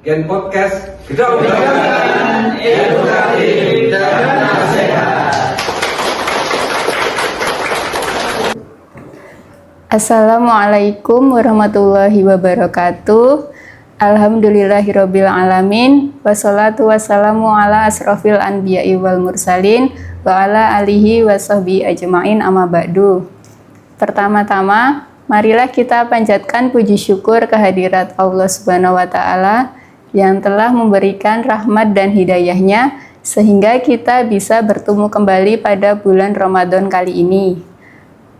Gen Podcast Kedokteran Edukatif dan Nasihat. Assalamualaikum warahmatullahi wabarakatuh. Alhamdulillahirabbil alamin. Wassalatu wassalamu ala asrofil anbiya'i wal mursalin wa ala alihi wa sahbihi ajmain amma ba'du. Pertama-tama, marilah kita panjatkan puji syukur kehadirat Allah Subhanahu wa taala yang telah memberikan rahmat dan hidayahnya sehingga kita bisa bertemu kembali pada bulan Ramadan kali ini.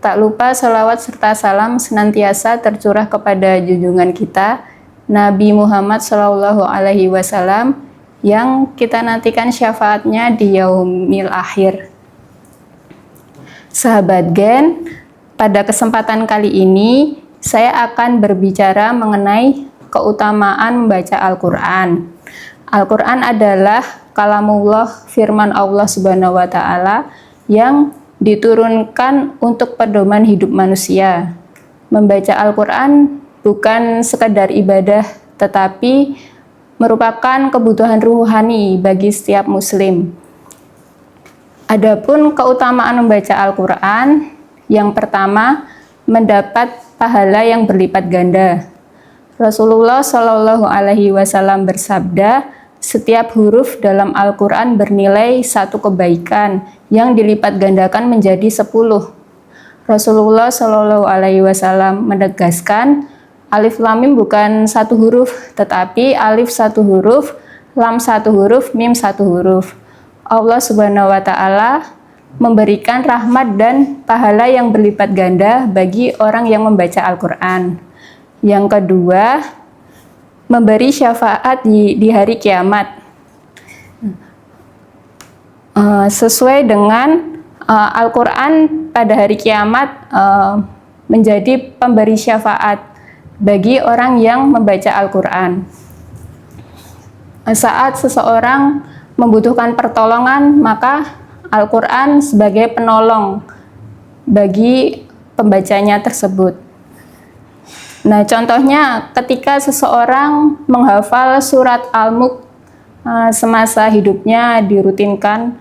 Tak lupa salawat serta salam senantiasa tercurah kepada junjungan kita, Nabi Muhammad SAW, yang kita nantikan syafaatnya di yaumil akhir. Sahabat Gen, pada kesempatan kali ini saya akan berbicara mengenai keutamaan membaca Al-Quran. Al-Quran adalah kalamullah, firman Allah Subhanahu wa taala yang diturunkan untuk pedoman hidup manusia. Membaca Al-Quran bukan sekadar ibadah, tetapi merupakan kebutuhan ruhani bagi setiap muslim. Adapun keutamaan membaca Al-Quran, yang pertama, mendapat pahala yang berlipat ganda. Rasulullah Shallallahu Alaihi Wasallam bersabda, setiap huruf dalam Al-Quran bernilai satu kebaikan yang dilipat gandakan menjadi 10. Rasulullah Shallallahu Alaihi Wasallam menegaskan, alif lam mim bukan satu huruf, tetapi alif satu huruf, lam satu huruf, mim satu huruf. Allah Subhanahu wa taala memberikan rahmat dan pahala yang berlipat ganda bagi orang yang membaca Al-Quran. Yang kedua, memberi syafaat di hari kiamat. Sesuai dengan Al-Quran pada hari kiamat menjadi pemberi syafaat bagi orang yang membaca Al-Quran. Saat seseorang membutuhkan pertolongan, maka Al-Quran sebagai penolong bagi pembacanya tersebut. Nah, contohnya ketika seseorang menghafal surat Al-Mulk semasa hidupnya dirutinkan,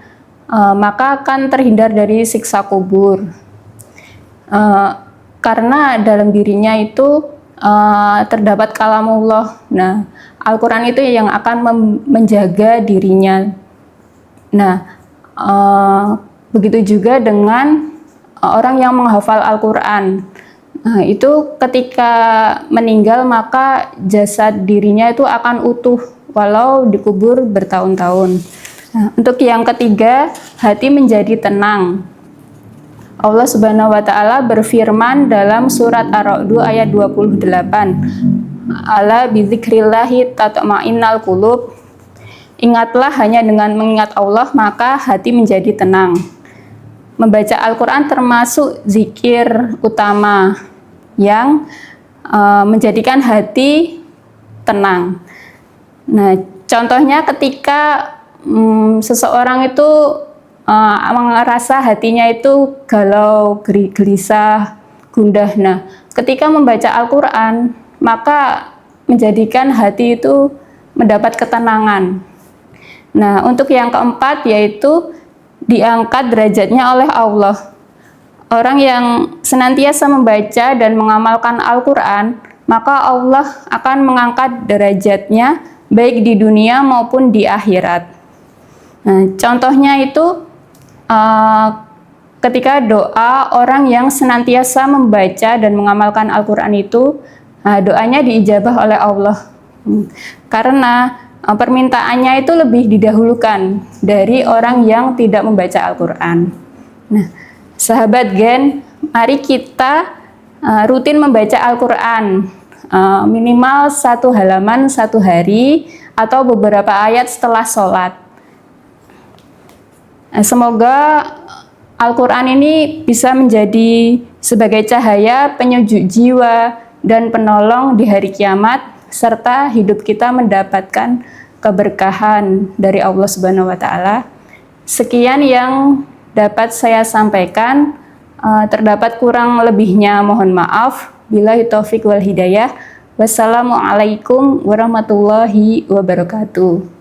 maka akan terhindar dari siksa kubur. Karena dalam dirinya itu terdapat kalamullah. Nah, Al-Quran itu yang akan menjaga dirinya. Nah, begitu juga dengan orang yang menghafal Al-Quran. Nah, itu ketika meninggal maka jasad dirinya itu akan utuh walau dikubur bertahun-tahun. Nah, untuk yang ketiga, hati menjadi tenang. Allah Subhanahu wa taala berfirman dalam surat Ar-Ra'd ayat 28. Ala bidzikrillahi tatma'innal qulub. Ingatlah, hanya dengan mengingat Allah maka hati menjadi tenang. Membaca Al-Quran termasuk zikir utama yang menjadikan hati tenang. Nah, contohnya ketika seseorang itu merasa hatinya itu galau, gelisah, gundah. Nah, ketika membaca Al-Quran, maka menjadikan hati itu mendapat ketenangan. Nah, untuk yang keempat yaitu diangkat derajatnya oleh Allah. Orang yang senantiasa membaca dan mengamalkan Al-Quran, maka Allah akan mengangkat derajatnya baik di dunia maupun di akhirat. Nah, contohnya itu ketika doa orang yang senantiasa membaca dan mengamalkan Al-Quran itu, doanya diijabah oleh Allah. Karena permintaannya itu lebih didahulukan dari orang yang tidak membaca Al-Quran. Nah, sahabat Gen, mari kita rutin membaca Al-Quran, minimal 1 halaman 1 hari atau beberapa ayat setelah sholat. Semoga Al-Quran ini bisa menjadi sebagai cahaya penyejuk jiwa dan penolong di hari kiamat, serta hidup kita mendapatkan keberkahan dari Allah Subhanahu wa taala. Sekian yang dapat saya sampaikan. Terdapat kurang lebihnya mohon maaf. Billahi taufik wal hidayah. Wassalamualaikum warahmatullahi wabarakatuh.